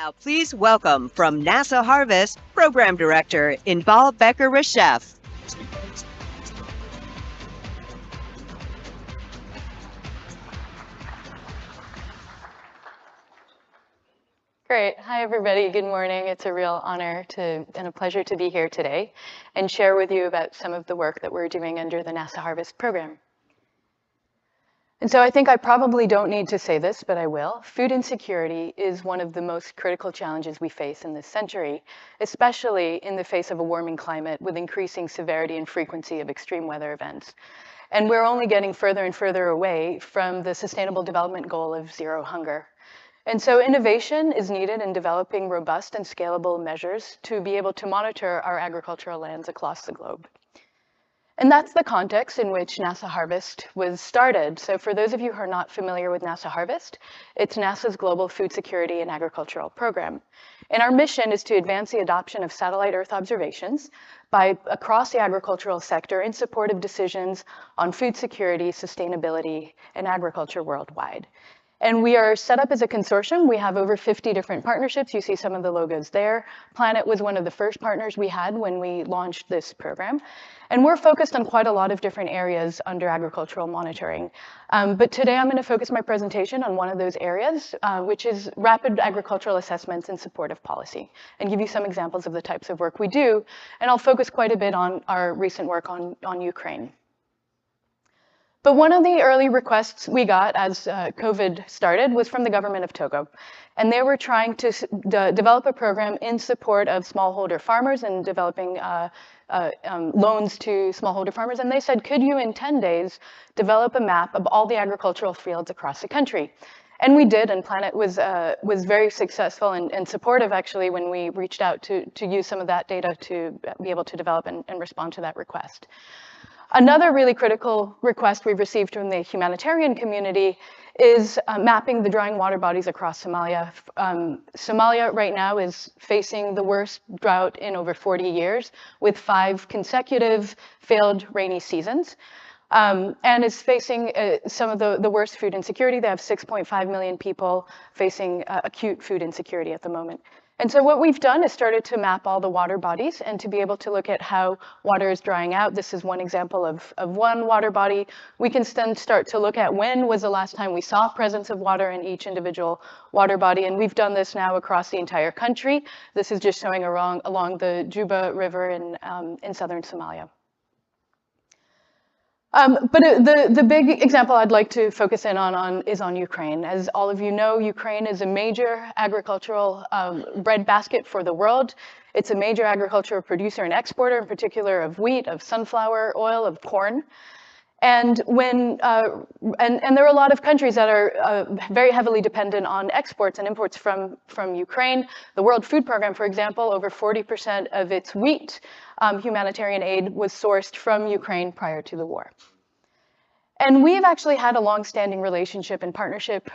Now, please welcome from NASA Harvest, Program Director Inbal Becker-Reshef. Great. Hi, everybody. Good morning. It's a real honor and a pleasure to be here today and share with you about some of the work that we're doing under the NASA Harvest program. And so I think I probably don't need to say this, but I will. Food insecurity is one of the most critical challenges we face in this century, especially in the face of a warming climate with increasing severity and frequency of extreme weather events. And we're only getting further and further away from the Sustainable Development Goal of zero hunger. And so innovation is needed in developing robust and scalable measures to be able to monitor our agricultural lands across the globe. And that's the context in which NASA Harvest was started. So for those of you who are not familiar with NASA Harvest, it's NASA's global food security and agricultural program. And our mission is to advance the adoption of satellite Earth observations across the agricultural sector in support of decisions on food security, sustainability, and agriculture worldwide. And we are set up as a consortium. We have over 50 different partnerships. You see some of the logos there. Planet was one of the first partners we had when we launched this program. And we're focused on quite a lot of different areas under agricultural monitoring. But today I'm going to focus my presentation on one of those areas, which is rapid agricultural assessments in support of policy, and give you some examples of the types of work we do. And I'll focus quite a bit on our recent work on Ukraine. But one of the early requests we got as COVID started was from the government of Togo. And they were trying to develop a program in support of smallholder farmers and developing loans to smallholder farmers. And they said, could you in 10 days develop a map of all the agricultural fields across the country? And we did, and Planet was very successful and supportive, actually, when we reached out to use some of that data to be able to develop and respond to that request. Another really critical request we've received from the humanitarian community is mapping the drying water bodies across Somalia. Somalia right now is facing the worst drought in over 40 years with 5 consecutive failed rainy seasons. And is facing some of the worst food insecurity. They have 6.5 million people facing acute food insecurity at the moment. And so what we've done is started to map all the water bodies and to be able to look at how water is drying out. This is one example of one water body. We can then start to look at when was the last time we saw presence of water in each individual water body. And we've done this now across the entire country. This is just showing along the Juba River in southern Somalia. But the big example I'd like to focus in on is on Ukraine. As all of you know, Ukraine is a major agricultural breadbasket for the world. It's a major agricultural producer and exporter, in particular of wheat, of sunflower oil, of corn. And and there are a lot of countries that are very heavily dependent on exports and imports from Ukraine. The World Food Program, for example, over 40% of its wheat humanitarian aid was sourced from Ukraine prior to the war. And we've actually had a long-standing relationship and partnership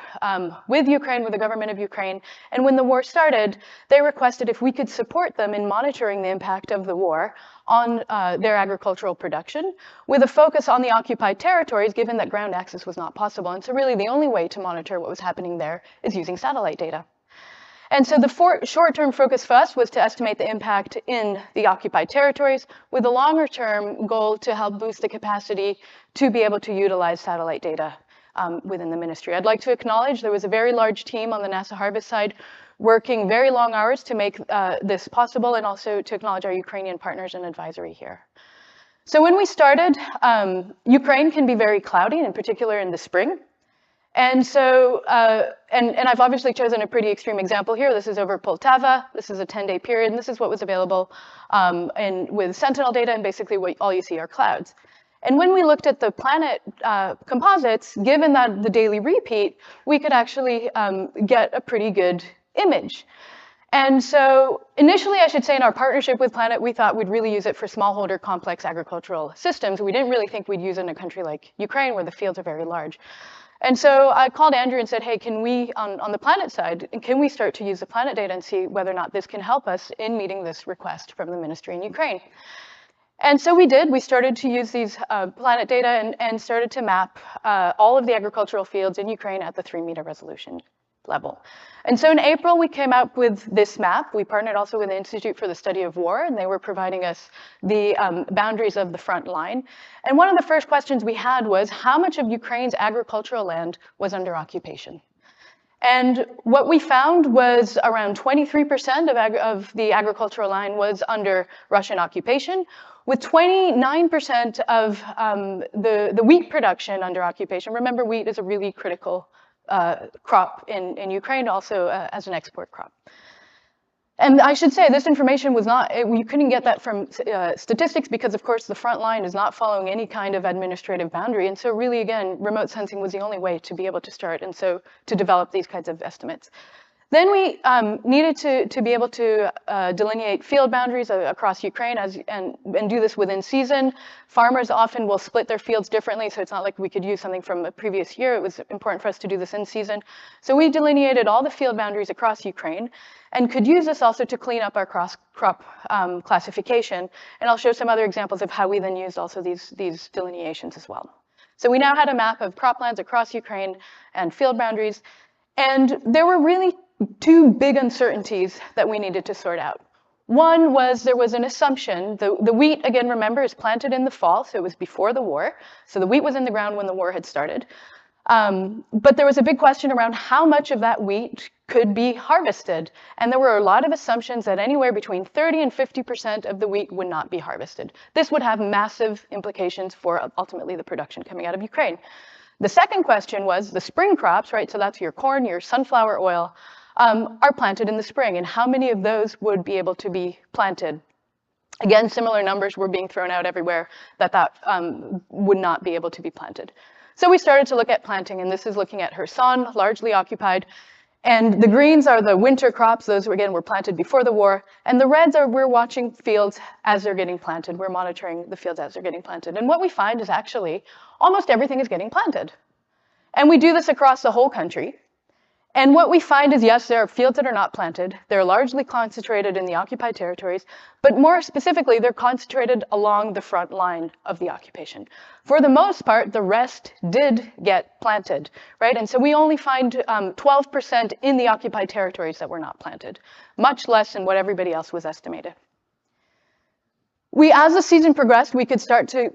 with Ukraine, with the government of Ukraine. And when the war started, they requested if we could support them in monitoring the impact of the war on their agricultural production, with a focus on the occupied territories, given that ground access was not possible. And so really the only way to monitor what was happening there is using satellite data. And so the short-term focus for us was to estimate the impact in the occupied territories, with a longer-term goal to help boost the capacity to be able to utilize satellite data within the ministry. I'd like to acknowledge there was a very large team on the NASA Harvest side working very long hours to make this possible, and also to acknowledge our Ukrainian partners and advisory here. So when we started, Ukraine can be very cloudy, in particular in the spring. And so, and I've obviously chosen a pretty extreme example here. This is over Poltava. This is a 10-day period, and this is what was available with Sentinel data, and basically all you see are clouds. And when we looked at the Planet composites, given that the daily repeat, we could actually get a pretty good image. And so initially, I should say, in our partnership with Planet, we thought we'd really use it for smallholder complex agricultural systems. We didn't really think we'd use it in a country like Ukraine, where the fields are very large. And so I called Andrew and said, hey, can we, on the Planet side, can we start to use the Planet data and see whether or not this can help us in meeting this request from the ministry in Ukraine? And so we did. We started to use these Planet data and started to map all of the agricultural fields in Ukraine at the 3-meter resolution level. And so in April, we came up with this map. We partnered also with the Institute for the Study of War, and they were providing us the boundaries of the front line. And one of the first questions we had was, how much of Ukraine's agricultural land was under occupation? And what we found was around 23% of the agricultural line was under Russian occupation, with 29% of the wheat production under occupation. Remember, wheat is a really critical crop in Ukraine, also as an export crop. And I should say, this information was not, you couldn't get that from statistics because, of course, the front line is not following any kind of administrative boundary. And so really, again, remote sensing was the only way to be able to start and so to develop these kinds of estimates. Then we needed to be able to delineate field boundaries across Ukraine and do this within season. Farmers often will split their fields differently, so it's not like we could use something from a previous year. It was important for us to do this in season. So we delineated all the field boundaries across Ukraine and could use this also to clean up our cross-crop classification. And I'll show some other examples of how we then used also these delineations as well. So we now had a map of croplands across Ukraine and field boundaries. And there were really two big uncertainties that we needed to sort out. One was there was an assumption. The wheat, again, remember, is planted in the fall, so it was before the war. So the wheat was in the ground when the war had started. But there was a big question around how much of that wheat could be harvested. And there were a lot of assumptions that anywhere between 30 and 50% of the wheat would not be harvested. This would have massive implications for ultimately the production coming out of Ukraine. The second question was the spring crops, right? So that's your corn, your sunflower oil, are planted in the spring. And how many of those would be able to be planted? Again, similar numbers were being thrown out everywhere that would not be able to be planted. So we started to look at planting, and this is looking at Kherson, largely occupied. And the greens are the winter crops. Those, again, were planted before the war. And the reds are, we're watching fields as they're getting planted. We're monitoring the fields as they're getting planted. And what we find is actually almost everything is getting planted. And we do this across the whole country. And what we find is, yes, there are fields that are not planted. They're largely concentrated in the occupied territories, but more specifically, they're concentrated along the front line of the occupation. For the most part, the rest did get planted, right? And so we only find 12% in the occupied territories that were not planted, much less than what everybody else was estimated. As the season progressed, we could start to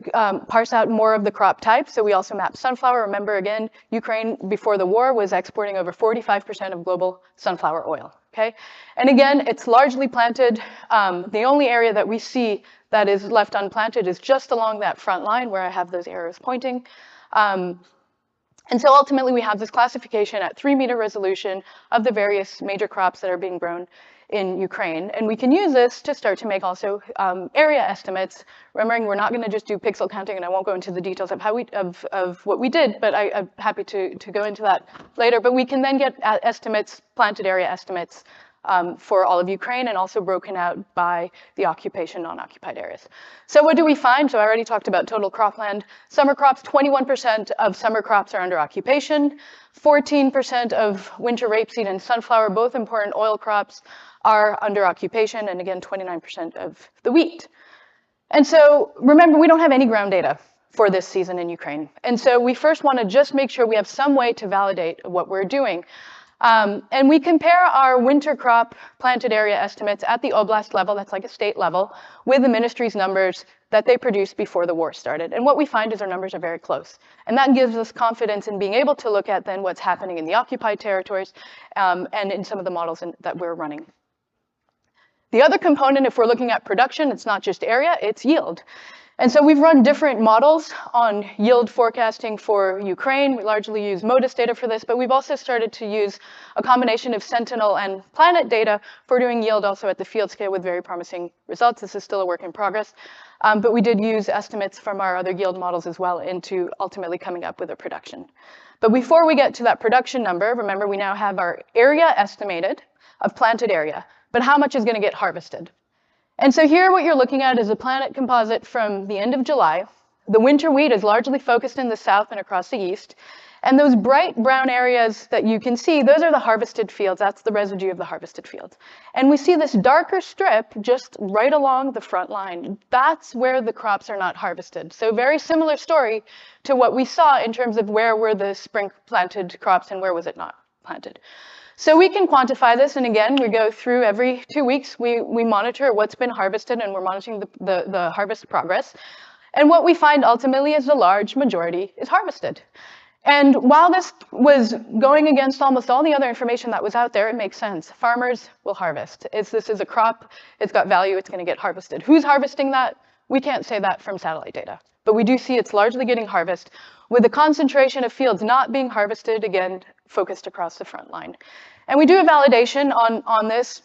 parse out more of the crop types. So we also mapped sunflower. Remember, again, Ukraine before the war was exporting over 45% of global sunflower oil, okay? And again, it's largely planted. The only area that we see that is left unplanted is just along that front line where I have those arrows pointing. And so ultimately, we have this classification at 3-meter resolution of the various major crops that are being grown in Ukraine. And we can use this to start to make also area estimates, remembering we're not going to just do pixel counting, and I won't go into the details of how of what we did, but I'm happy to go into that later. But we can then get estimates, planted area estimates for all of Ukraine, and also broken out by the occupation, non-occupied areas. So what do we find? So I already talked about total cropland. Summer crops, 21% of summer crops are under occupation. 14% of winter rapeseed and sunflower, both important oil crops, are under occupation, and again, 29% of the wheat. And so remember, we don't have any ground data for this season in Ukraine. And so we first want to just make sure we have some way to validate what we're doing. And we compare our winter crop planted area estimates at the oblast level, that's like a state level, with the ministry's numbers that they produced before the war started. And what we find is our numbers are very close. And that gives us confidence in being able to look at then what's happening in the occupied territories and in some of the models that we're running. The other component, if we're looking at production, it's not just area, it's yield. And so we've run different models on yield forecasting for Ukraine. We largely use MODIS data for this, but we've also started to use a combination of Sentinel and Planet data for doing yield also at the field scale with very promising results. This is still a work in progress, but we did use estimates from our other yield models as well into ultimately coming up with a production. But before we get to that production number, remember we now have our area estimated of planted area, but how much is going to get harvested? And so here what you're looking at is a Planet composite from the end of July. The winter wheat is largely focused in the south and across the east. And those bright brown areas that you can see, those are the harvested fields. That's the residue of the harvested fields. And we see this darker strip just right along the front line. That's where the crops are not harvested. So very similar story to what we saw in terms of where were the spring planted crops and where was it not planted. So we can quantify this, and again, we go through every 2 weeks, we monitor what's been harvested, and we're monitoring the harvest progress. And what we find ultimately is the large majority is harvested. And while this was going against almost all the other information that was out there, it makes sense. Farmers will harvest. This is a crop, it's got value, it's gonna get harvested. Who's harvesting that? We can't say that from satellite data. But we do see it's largely getting harvested, with a concentration of fields not being harvested, again, focused across the front line. And we do a validation on this,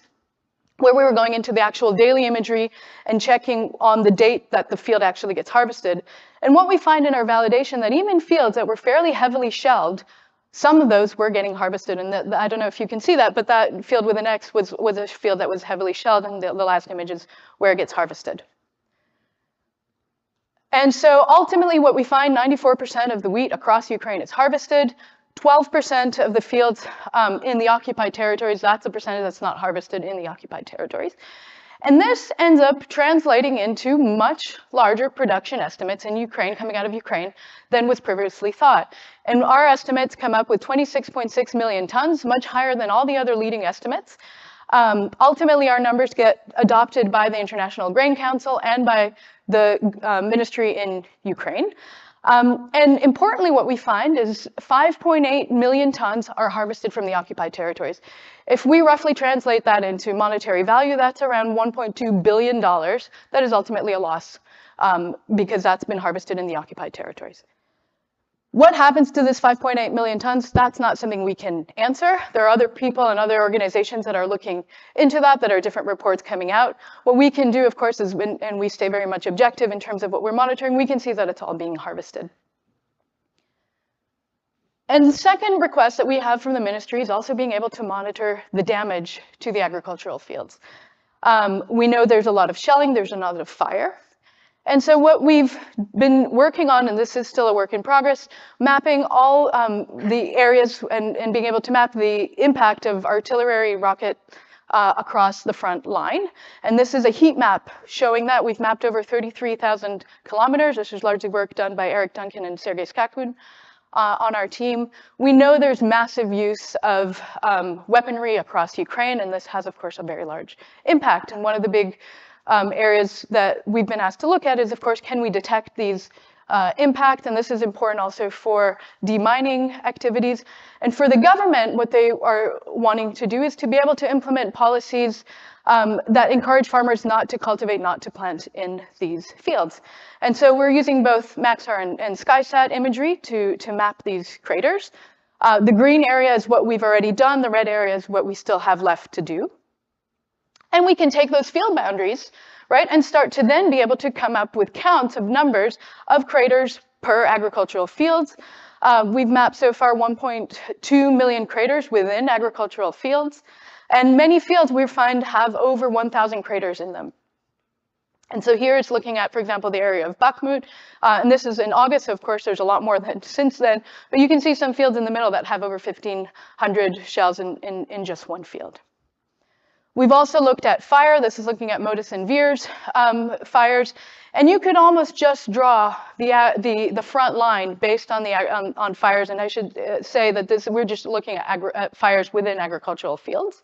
where we were going into the actual daily imagery and checking on the date that the field actually gets harvested. And what we find in our validation, that even fields that were fairly heavily shelled, some of those were getting harvested. And I don't know if you can see that, but that field with an X was a field that was heavily shelled, and the last image is where it gets harvested. And so ultimately what we find, 94% of the wheat across Ukraine is harvested. 12% of the fields in the occupied territories, that's a percentage that's not harvested in the occupied territories. And this ends up translating into much larger production estimates in Ukraine, coming out of Ukraine, than was previously thought. And our estimates come up with 26.6 million tons, much higher than all the other leading estimates. Ultimately, our numbers get adopted by the International Grain Council and by the ministry in Ukraine. And importantly, what we find is 5.8 million tons are harvested from the occupied territories. If we roughly translate that into monetary value, that's around $1.2 billion. That is ultimately a loss because that's been harvested in the occupied territories. What happens to this 5.8 million tons? That's not something we can answer. There are other people and other organizations that are looking into that, that are different reports coming out. What we can do, of course, is, and we stay very much objective in terms of what we're monitoring, we can see that it's all being harvested. And the second request that we have from the ministry is also being able to monitor the damage to the agricultural fields. We know there's a lot of shelling, there's a lot of fire. And so what we've been working on, and this is still a work in progress, mapping all the areas and being able to map the impact of artillery rocket across the front line. And this is a heat map showing that. We've mapped over 33,000 kilometers. This is largely work done by Eric Duncan and Sergei Skakun on our team. We know there's massive use of weaponry across Ukraine, and this has, of course, a very large impact. And one of the big areas that we've been asked to look at is, of course, can we detect these impact? And this is important also for demining activities. And for the government, what they are wanting to do is to be able to implement policies that encourage farmers not to cultivate, not to plant in these fields. And so we're using both Maxar and SkySat imagery to map these craters. The green area is what we've already done. The red area is what we still have left to do. And we can take those field boundaries, right, and start to then be able to come up with counts of numbers of craters per agricultural fields. We've mapped so far 1.2 million craters within agricultural fields. And many fields we find have over 1,000 craters in them. And so here it's looking at, for example, the area of Bakhmut. And this is in August, so of course there's a lot more since then. But you can see some fields in the middle that have over 1,500 shells in just one field. We've also looked at fire. This is looking at Modus and Veer's fires. And you could almost just draw the front line based on on fires. And I should say that we're just looking at fires within agricultural fields.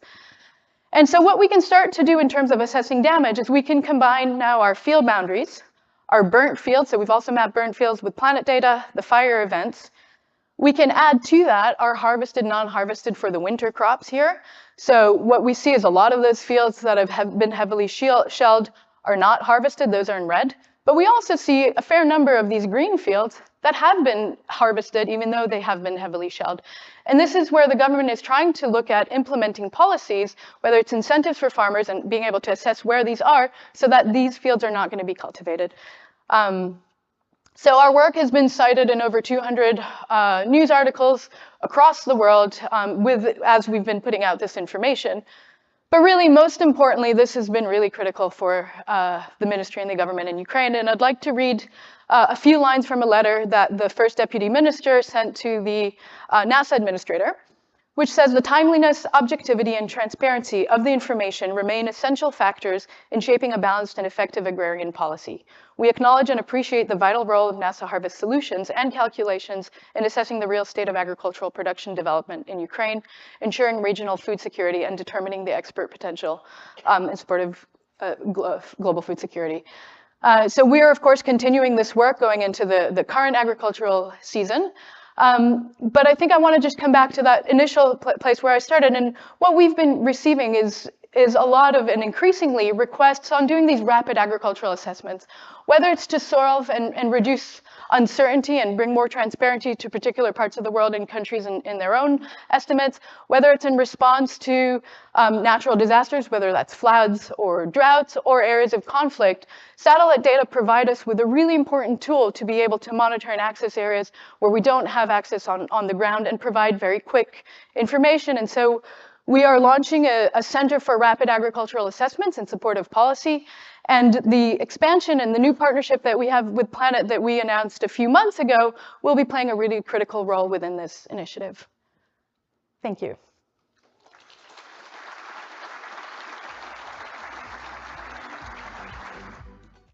And so what we can start to do in terms of assessing damage is we can combine now our field boundaries, our burnt fields. So we've also mapped burnt fields with planet data, the fire events. We can add to that our harvested, non-harvested for the winter crops here. So what we see is a lot of those fields that have been heavily shelled are not harvested, those are in red. But we also see a fair number of these green fields that have been harvested even though they have been heavily shelled. And this is where the government is trying to look at implementing policies, whether it's incentives for farmers and being able to assess where these are so that these fields are not going to be cultivated. So our work has been cited in over 200 news articles across the world as we've been putting out this information. But really, most importantly, this has been really critical for the ministry and the government in Ukraine. And I'd like to read a few lines from a letter that the first deputy minister sent to the NASA administrator. which says the timeliness, objectivity, and transparency of the information remain essential factors in shaping a balanced and effective agrarian policy. We acknowledge and appreciate the vital role of NASA Harvest solutions and calculations in assessing the real state of agricultural production development in Ukraine, ensuring regional food security, and determining the export potential in support of global food security. So we are, of course, continuing this work going into the current agricultural season. But I think I want to just come back to that initial place where I started. And what we've been receiving is a lot of, and increasingly, requests on doing these rapid agricultural assessments, whether it's to solve and reduce uncertainty and bring more transparency to particular parts of the world and countries in their own estimates, whether it's in response to natural disasters, whether that's floods or droughts or areas of conflict. Satellite data provide us with a really important tool to be able to monitor and access areas where we don't have access on the ground and provide very quick information. And so we are launching a Center for Rapid Agricultural Assessments in support of policy. And the expansion and the new partnership that we have with Planet that we announced a few months ago will be playing a really critical role within this initiative. Thank you.